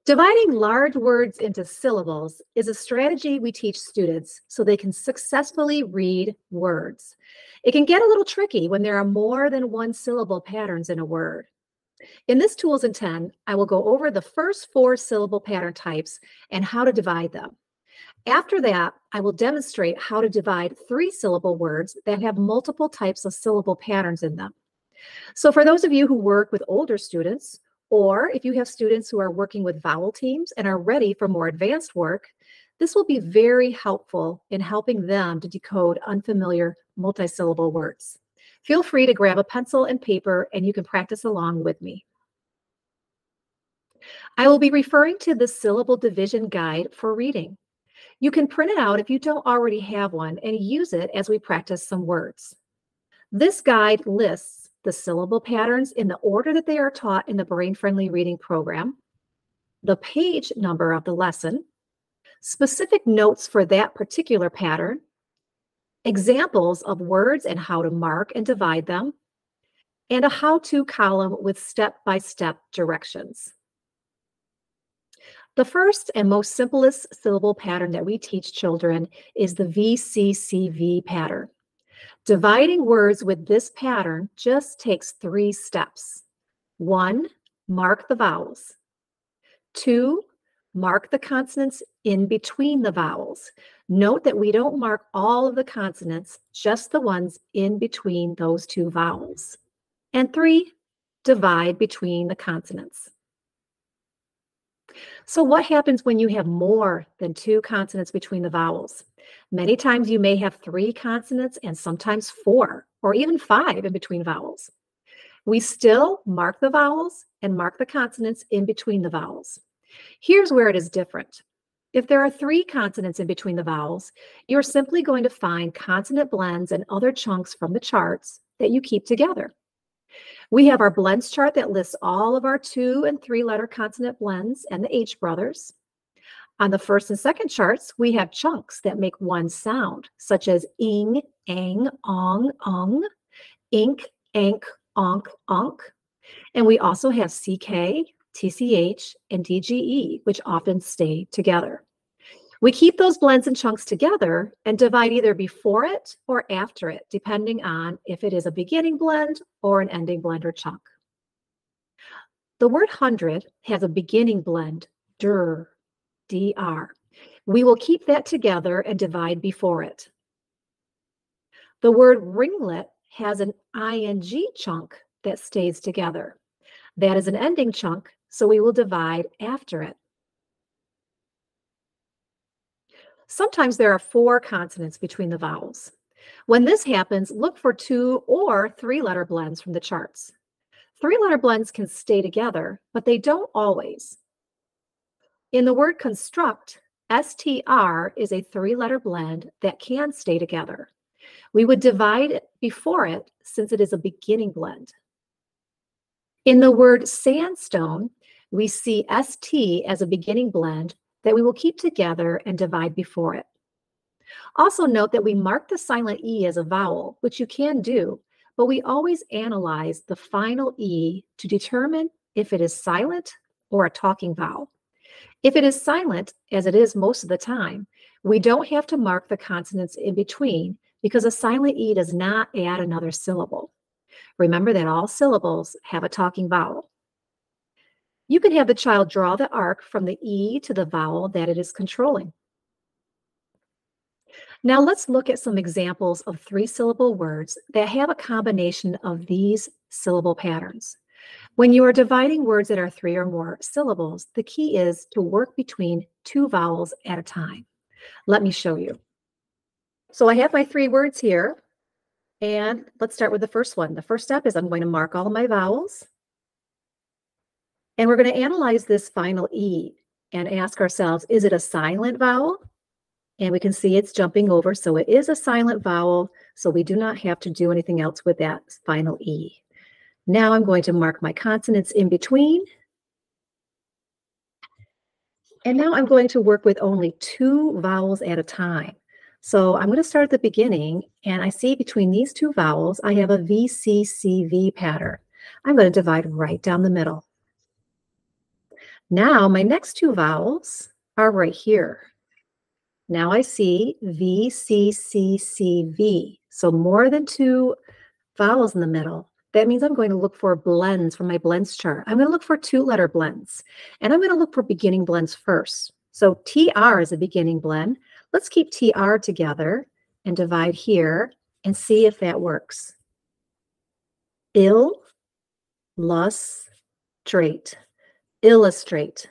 Dividing large words into syllables is a strategy we teach students so they can successfully read words. It can get a little tricky when there are more than one syllable patterns in a word. In this Tools in 10, I will go over the first 4 syllable pattern types and how to divide them. After that, I will demonstrate how to divide 3 syllable words that have multiple types of syllable patterns in them. So for those of you who work with older students, or if you have students who are working with vowel teams and are ready for more advanced work, this will be very helpful in helping them to decode unfamiliar multi-syllable words. Feel free to grab a pencil and paper and you can practice along with me. I will be referring to the syllable division guide for reading. You can print it out if you don't already have one and use it as we practice some words. This guide lists the syllable patterns in the order that they are taught in the Brain-Friendly Reading program, the page number of the lesson, specific notes for that particular pattern, examples of words and how to mark and divide them, and a how-to column with step-by-step directions. The first and most simplest syllable pattern that we teach children is the VCCV pattern. Dividing words with this pattern just takes 3 steps. 1, mark the vowels. 2, mark the consonants in between the vowels. Note that we don't mark all of the consonants, just the ones in between those 2 vowels. And 3, divide between the consonants. So what happens when you have more than 2 consonants between the vowels? Many times you may have 3 consonants and sometimes 4 or even 5 in between vowels. We still mark the vowels and mark the consonants in between the vowels. Here's where it is different. If there are 3 consonants in between the vowels, you're simply going to find consonant blends and other chunks from the charts that you keep together. We have our blends chart that lists all of our 2- and 3-letter consonant blends and the H brothers. On the first and second charts, we have chunks that make one sound, such as ing, ang, ong, ung, ink, ank, onk, onk. And we also have CK, TCH, and DGE, which often stay together. We keep those blends and chunks together and divide either before it or after it, depending on if it is a beginning blend or an ending blend or chunk. The word 100 has a beginning blend, dr, dr. We will keep that together and divide before it. The word ringlet has an ing chunk that stays together. That is an ending chunk, so we will divide after it. Sometimes there are 4 consonants between the vowels. When this happens, look for 2- or 3-letter blends from the charts. 3-letter blends can stay together, but they don't always. In the word construct, STR is a 3-letter blend that can stay together. We would divide it before it since it is a beginning blend. In the word sandstone, we see ST as a beginning blend that we will keep together and divide before it. Also note that we mark the silent E as a vowel, which you can do, but we always analyze the final E to determine if it is silent or a talking vowel. If it is silent, as it is most of the time, we don't have to mark the consonants in between because a silent E does not add another syllable. Remember that all syllables have a talking vowel. You can have the child draw the arc from the E to the vowel that it is controlling. Now let's look at some examples of 3-syllable words that have a combination of these syllable patterns. When you are dividing words that are 3 or more syllables, the key is to work between 2 vowels at a time. Let me show you. So I have my 3 words here, and let's start with the first one. The first step is I'm going to mark all of my vowels. And we're going to analyze this final E and ask ourselves, is it a silent vowel? And we can see it's jumping over, so it is a silent vowel, so we do not have to do anything else with that final E. Now I'm going to mark my consonants in between. And now I'm going to work with only 2 vowels at a time. So I'm going to start at the beginning, and I see between these 2 vowels, I have a VCCV pattern. I'm going to divide right down the middle. Now my next two vowels are right here. Now I see VCCCV. So more than two vowels in the middle. That means I'm going to look for blends from my blends chart. I'm going to look for two-letter blends, and I'm going to look for beginning blends first. So TR is a beginning blend. Let's keep TR together and divide here and see if that works. Illustrate. Illustrate.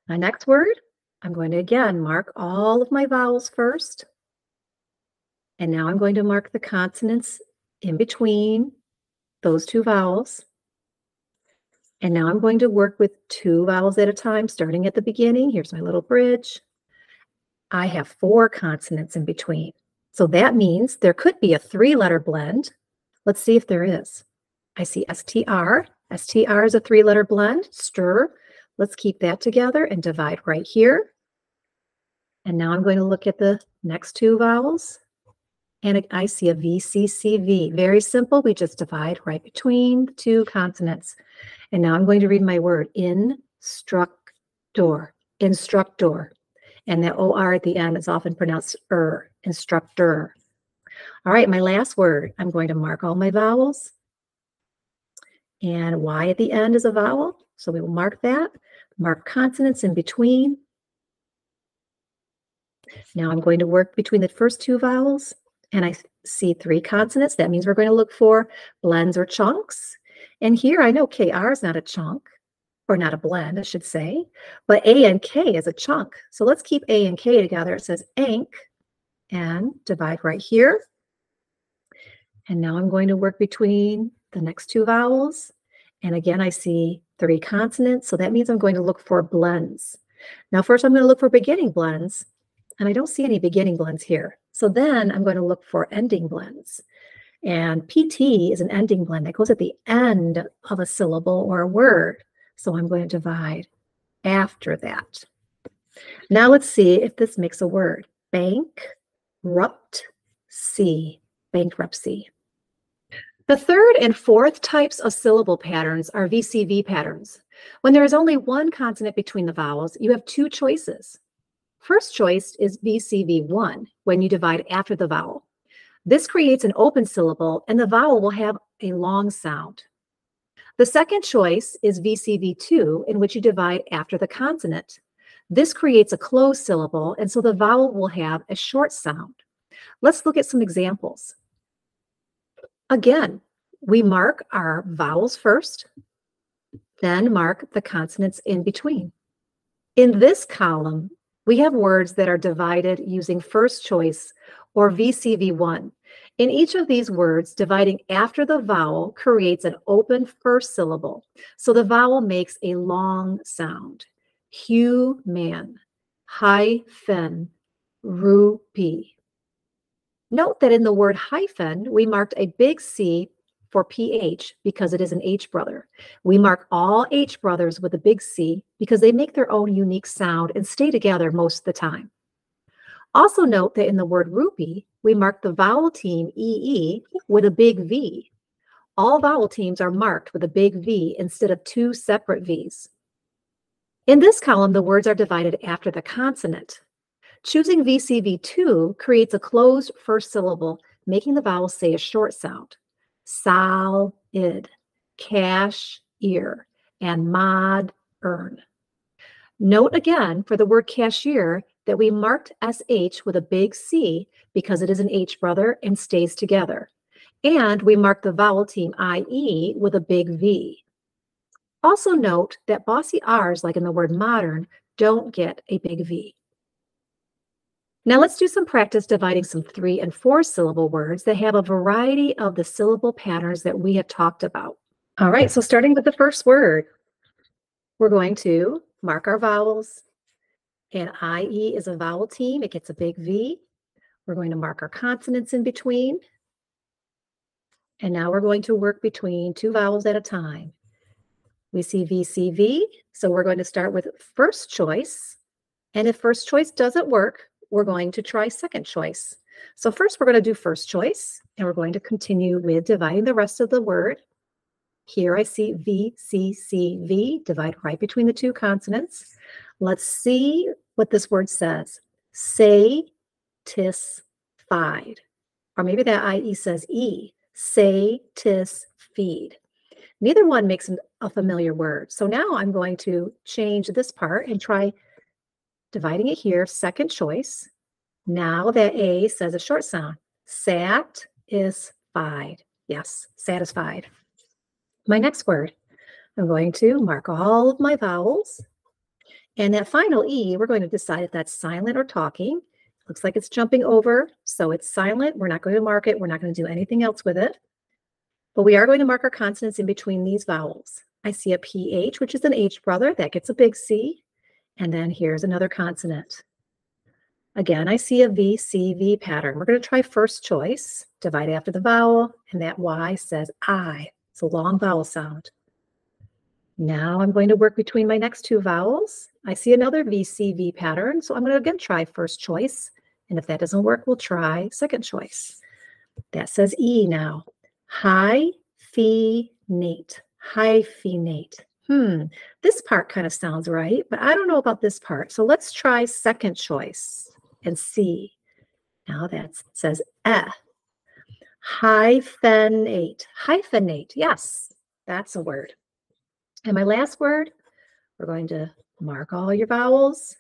My next word, I'm going to again mark all of my vowels first. And now I'm going to mark the consonants in between those two vowels. And now I'm going to work with two vowels at a time, starting at the beginning. Here's my little bridge. I have 4 consonants in between. So that means there could be a 3-letter blend. Let's see if there is. I see STR. STR is a 3-letter blend. Stir. Let's keep that together and divide right here. And now I'm going to look at the next two vowels. And I see a VCCV. Very simple. We just divide right between the two consonants. And now I'm going to read my word, instructor. Instructor. And that OR at the end is often pronounced instructor. All right, my last word. I'm going to mark all my vowels. And Y at the end is a vowel. So we will mark that. Mark consonants in between. Now I'm going to work between the first two vowels. And I see 3 consonants. That means we're going to look for blends or chunks. And here I know KR is not a chunk, or not a blend, I should say, but A and K is a chunk. So let's keep A and K together. It says ank, and divide right here. And now I'm going to work between the next two vowels. And again, I see 3 consonants. So that means I'm going to look for blends. Now, first I'm going to look for beginning blends. And I don't see any beginning blends here. So then I'm going to look for ending blends. And PT is an ending blend that goes at the end of a syllable or a word. So I'm going to divide after that. Now let's see if this makes a word. Bankruptcy. Bankruptcy. The third and fourth types of syllable patterns are VCV patterns. When there is only one consonant between the vowels, you have 2 choices. First choice is VCV1, when you divide after the vowel. This creates an open syllable, and the vowel will have a long sound. The second choice is VCV2, in which you divide after the consonant. This creates a closed syllable, and so the vowel will have a short sound. Let's look at some examples. Again, we mark our vowels first, then mark the consonants in between. In this column, we have words that are divided using first choice or VCV1. In each of these words, dividing after the vowel creates an open first syllable. So the vowel makes a long sound. Human, hyphen, rupee. Note that in the word hyphen, we marked a big C for PH because it is an H brother. We mark all H brothers with a big C because they make their own unique sound and stay together most of the time. Also note that in the word rupee, we mark the vowel team EE with a big V. All vowel teams are marked with a big V instead of 2 separate Vs. In this column, the words are divided after the consonant. Choosing VCV2 creates a closed first syllable, making the vowel say a short sound. Solid, cashier, and modern. Note again for the word cashier that we marked SH with a big C because it is an H brother and stays together. And we marked the vowel team IE with a big V. Also note that bossy R's, like in the word modern, don't get a big V. Now let's do some practice dividing some 3 and 4 syllable words that have a variety of the syllable patterns that we have talked about. All right, so starting with the first word, we're going to mark our vowels. And IE is a vowel team. It gets a big V. We're going to mark our consonants in between. And now we're going to work between 2 vowels at a time. We see VCV, so we're going to start with first choice. And if first choice doesn't work, we're going to try second choice. So first we're going to do first choice, and we're going to continue with dividing the rest of the word. Here I see VCCV, divide right between the two consonants. Let's see what this word says. Satisfied. Or maybe that IE says E. Satisfied. Neither one makes a familiar word. So now I'm going to change this part and try dividing it here, second choice. Now that A says a short sound. Satisfied. Yes, satisfied. My next word, I'm going to mark all of my vowels. And that final E, we're going to decide if that's silent or talking. Looks like it's jumping over, so it's silent. We're not going to mark it. We're not going to do anything else with it. But we are going to mark our consonants in between these vowels. I see a PH, which is an H brother. That gets a big C. And then here's another consonant. Again, I see a VCV pattern. We're going to try first choice, divide after the vowel, and that Y says I. It's a long vowel sound. Now I'm going to work between my next two vowels. I see another VCV pattern, so I'm going to again try first choice. And if that doesn't work, we'll try second choice. That says E now. Hyphenate. Hyphenate. This part kind of sounds right, but I don't know about this part. So let's try second choice and see. Now that says hyphenate. Hyphenate. Yes, that's a word. And my last word, we're going to mark all your vowels,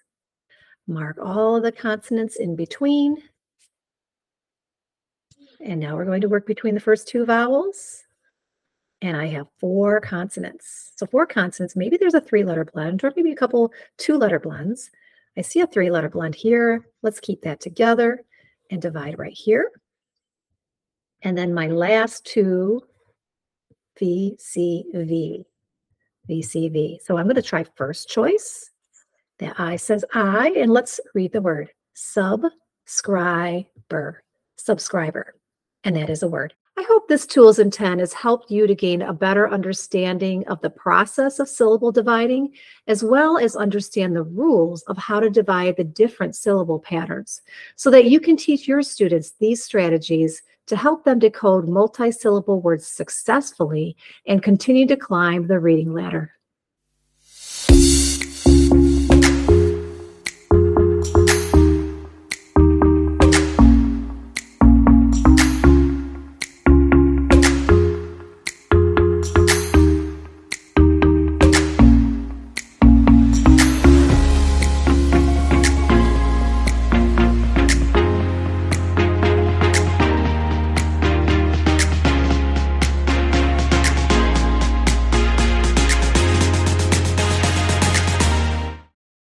mark all of the consonants in between. And now we're going to work between the first two vowels. And I have 4 consonants. So 4 consonants, maybe there's a 3-letter blend or maybe a couple 2-letter blends. I see a 3-letter blend here. Let's keep that together and divide right here. And then my last 2, VCV. VCV. So I'm going to try first choice. That I says I, and let's read the word subscriber. Subscriber. And that is a word. I hope this Tools in 10 has helped you to gain a better understanding of the process of syllable dividing, as well as understand the rules of how to divide the different syllable patterns, so that you can teach your students these strategies to help them decode multi-syllable words successfully and continue to climb the reading ladder.